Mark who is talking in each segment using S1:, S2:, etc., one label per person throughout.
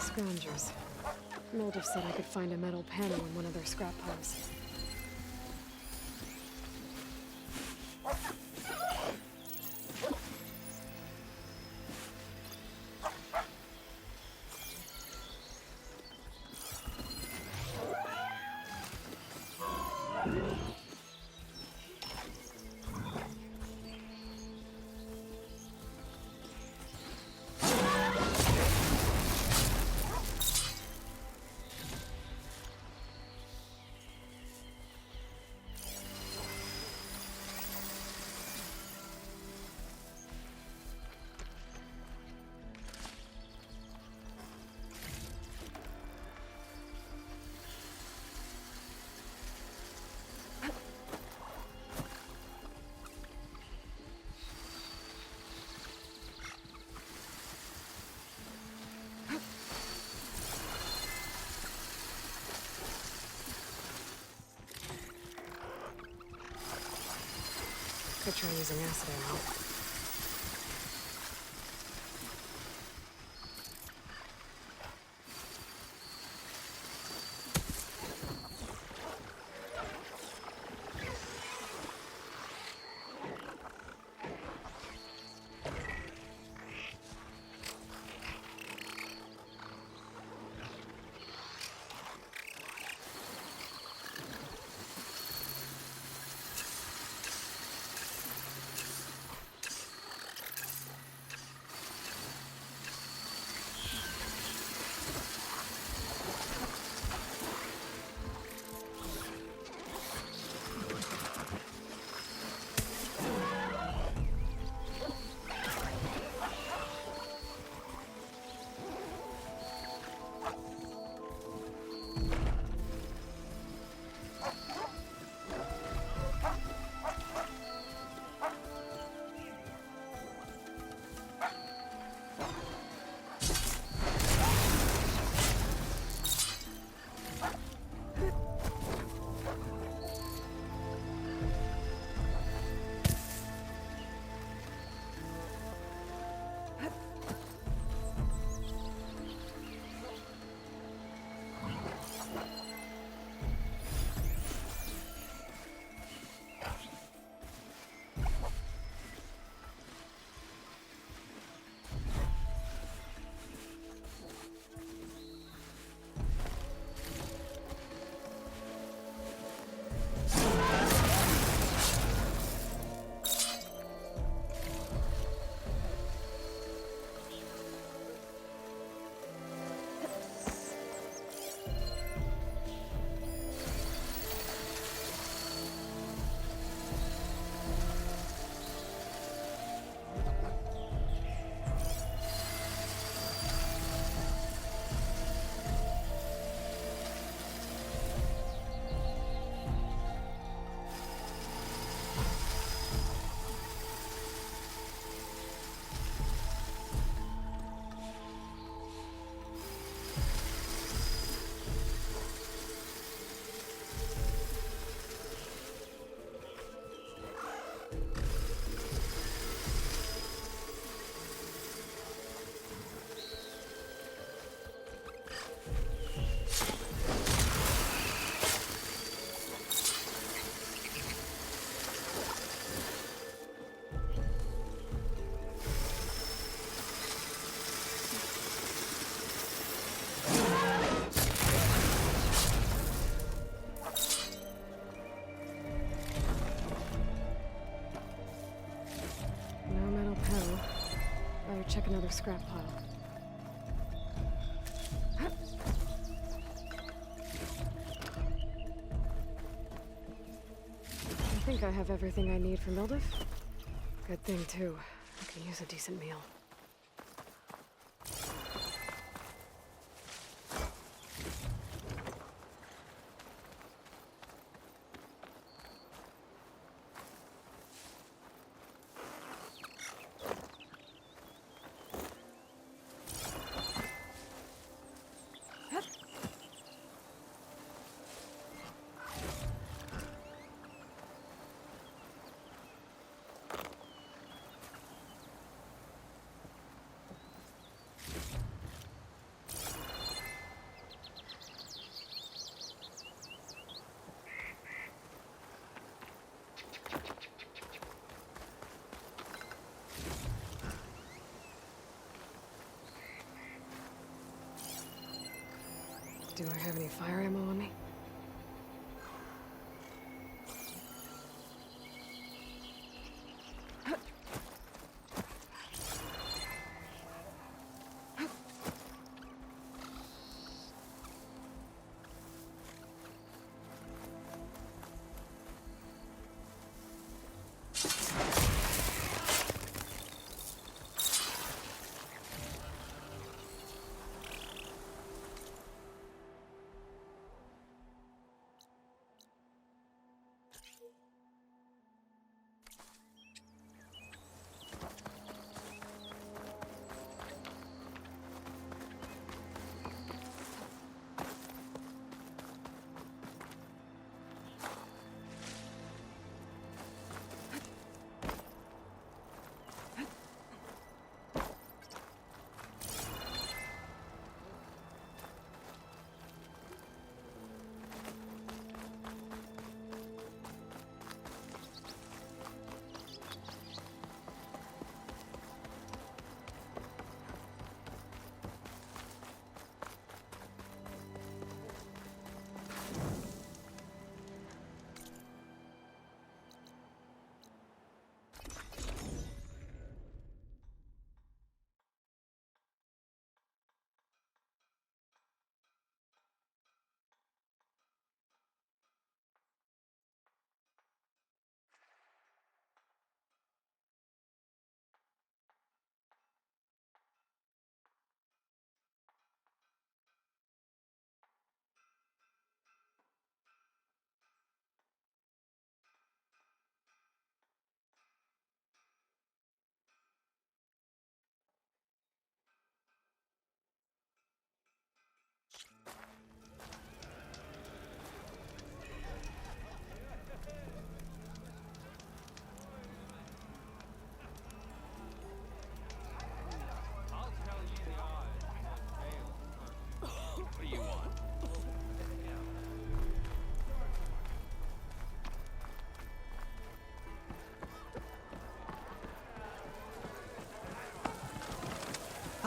S1: Scroungers. Moldiv said I could find a metal panel in one of their scrap piles. Could try using acid ammo. Check another scrap pile. I think I have everything I need for Mildiv. Good thing, too. I can use a decent meal. Do I have any fire ammo on me?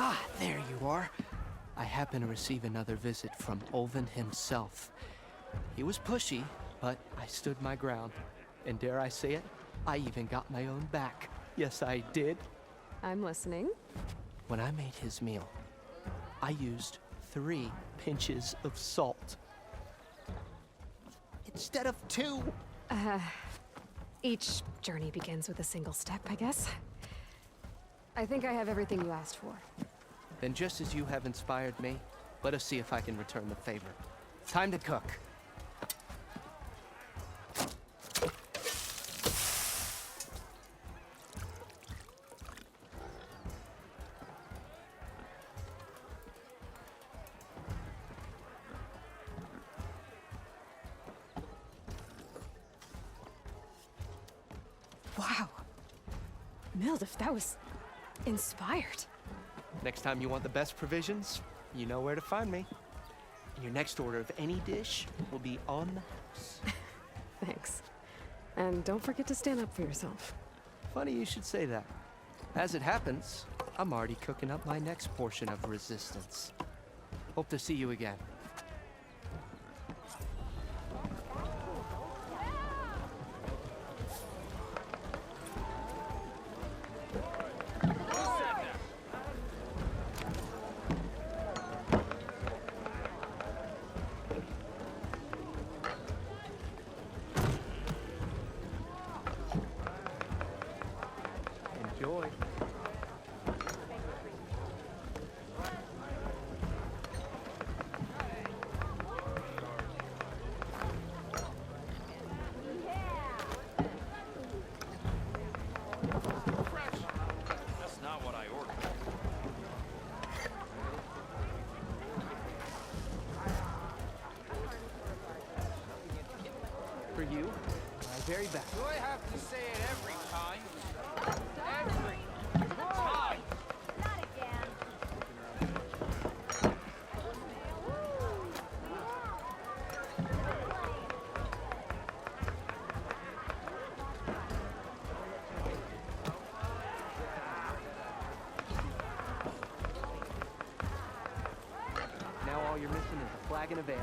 S2: Ah, there you are. I happen to receive another visit from Ulvin himself. He was pushy, but I stood my ground. And dare I say it, I even got my own back. Yes, I did.
S1: I'm listening.
S2: When I made his meal, I used 3 pinches of salt. Instead of 2.
S1: Each journey begins with a single step, I guess. I think I have everything you asked for.
S2: Then just as you have inspired me, let us see if I can return the favor. Time to cook.
S1: Wow. Mildif, that was inspired.
S2: Next time you want the best provisions, you know where to find me. And your next order of any dish will be on the house.
S1: Thanks. And don't forget to stand up for yourself.
S2: Funny you should say that. As it happens, I'm already cooking up my next portion of resistance. Hope to see you again. Enjoy.
S3: That's not what I ordered.
S2: For you, my very best.
S3: Do I have to say it every time? Every time!
S4: Not again.
S2: Now all you're missing is a flagon of ale.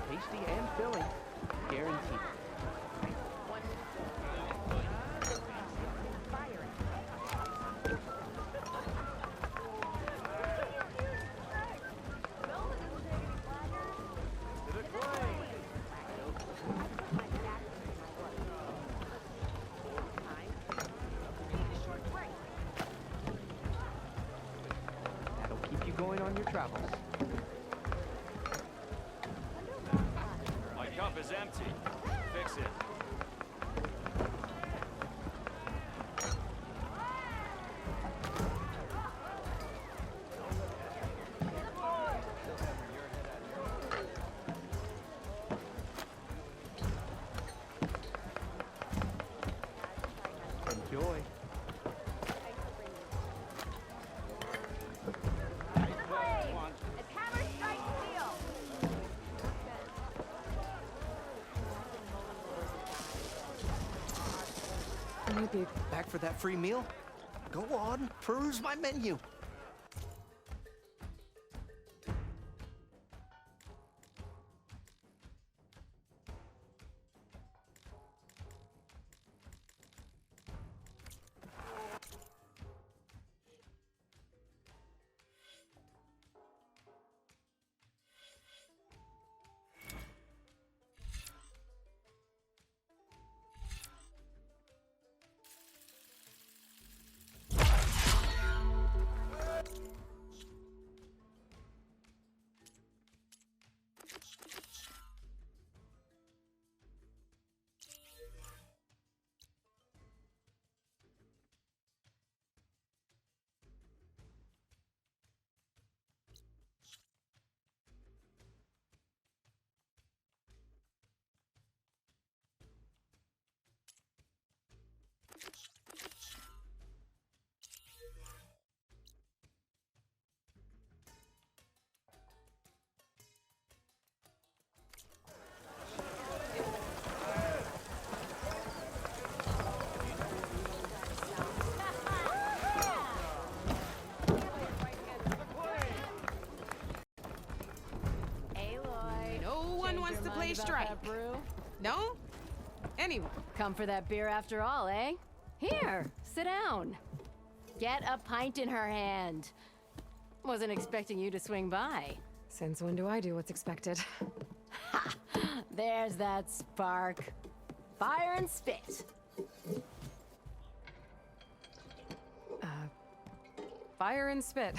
S2: Tasty and filling, guaranteed. That'll keep you going on your travels.
S5: My cup is empty. Fix it.
S2: Enjoy.
S4: It's hammer strike steel.
S1: Maybe.
S2: Back for that free meal? Go on, peruse my menu.
S6: Aloy.
S7: No one
S6: Change
S7: wants
S6: your
S7: to
S6: mind
S7: play
S6: about
S7: strike.
S6: that brew?
S7: No? Anyway,
S6: Come for that beer after all, eh? Here, sit down. Get a pint in her hand. Wasn't expecting you to swing by.
S1: Since when do I do what's expected?
S6: There's that spark. Fire and spit.
S1: Fire and spit.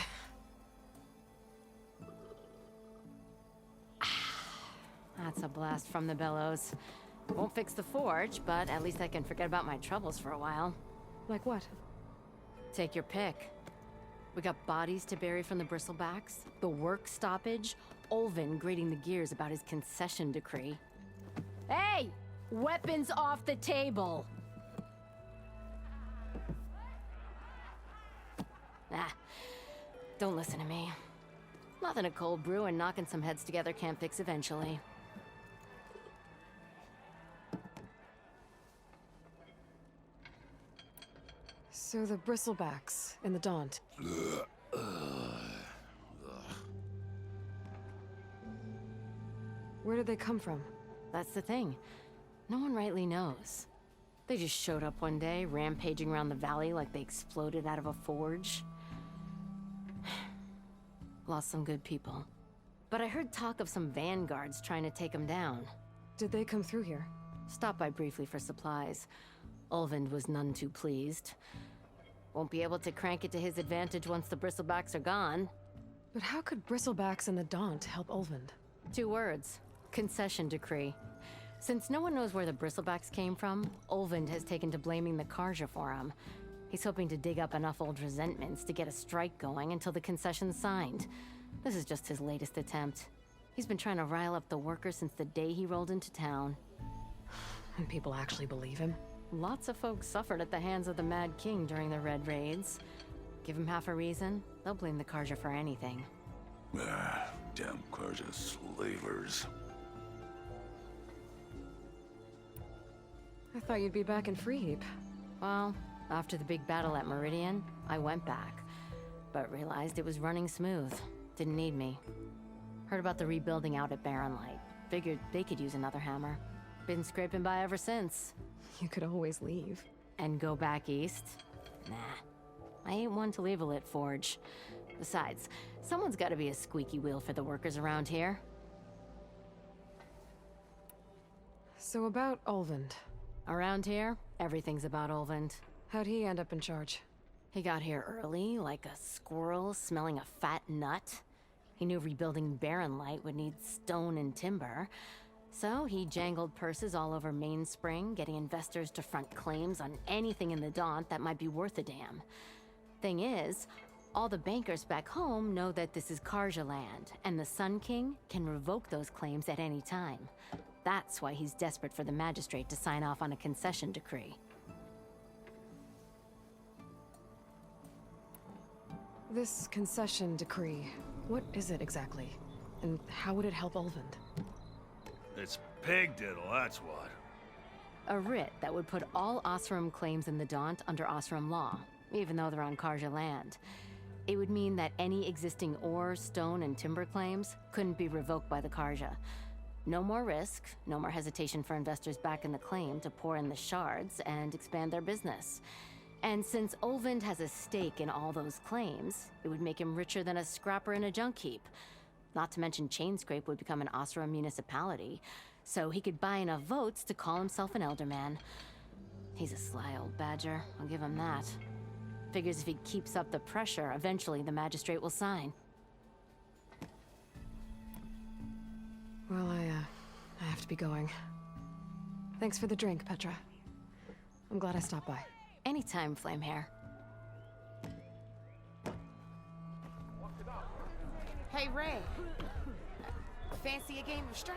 S6: That's a blast from the bellows. Won't fix the forge, but at least I can forget about my troubles for a while.
S1: Like what?
S6: Take your pick. We got bodies to bury from the bristlebacks, the work stoppage, Olvin grating the gears about his concession decree. Hey! Weapons off the table! Ah, don't listen to me. Nothing a cold brew and knocking some heads together can't fix eventually.
S1: So the bristlebacks in the Daunt. Where did they come from?
S6: That's the thing. No one rightly knows. They just showed up one day, rampaging around the valley like they exploded out of a forge. Lost some good people. But I heard talk of some vanguards trying to take them down.
S1: Did they come through here?
S6: Stopped by briefly for supplies. Ulvund was none too pleased. Won't be able to crank it to his advantage once the bristlebacks are gone.
S1: But how could bristlebacks and the Daunt help Ulvund?
S6: 2 words. Concession decree. Since no one knows where the bristlebacks came from, Ulvund has taken to blaming the Karja for them. He's hoping to dig up enough old resentments to get a strike going until the concession's signed. This is just his latest attempt. He's been trying to rile up the workers since the day he rolled into town.
S1: And people actually believe him?
S6: Lots of folks suffered at the hands of the Mad King during the Red Raids. Give them half a reason, they'll blame the Karja for anything.
S8: Ah, damn Karja slavers.
S1: I thought you'd be back in Freeheap.
S6: Well, after the big battle at Meridian, I went back, but realized it was running smooth. Didn't need me. Heard about the rebuilding out at Barren Light. Figured they could use another hammer. Been scraping by ever since.
S1: You could always leave.
S6: And go back east? Nah. I ain't one to leave a lit forge. Besides, someone's gotta be a squeaky wheel for the workers around here.
S1: So about Ulvund.
S6: Around here, everything's about Ulvund.
S1: How'd he end up in charge?
S6: He got here early, like a squirrel smelling a fat nut. He knew rebuilding Barren Light would need stone and timber. So he jangled purses all over Mainspring, getting investors to front claims on anything in the Daunt that might be worth a damn. Thing is, all the bankers back home know that this is Karja land, and the Sun King can revoke those claims at any time. That's why he's desperate for the magistrate to sign off on a concession decree.
S1: This concession decree, what is it exactly? And how would it help Ulvund?
S5: It's pig diddle, that's what.
S6: A writ that would put all Osram claims in the Daunt under Osram law, even though they're on Karja land. It would mean that any existing ore, stone, and timber claims couldn't be revoked by the Karja. No more risk, no more hesitation for investors back in the claim to pour in the shards and expand their business. And since Ulvund has a stake in all those claims, it would make him richer than a scrapper in a junk heap. Not to mention Chainscrape would become an Osram municipality, so he could buy enough votes to call himself an Elderman. He's a sly old badger, I'll give him that. Figures if he keeps up the pressure, eventually the magistrate will sign.
S1: Well, I have to be going. Thanks for the drink, Petra. I'm glad I stopped by.
S6: Anytime, Flamehair.
S7: Hey, Ray. Fancy a game of strike?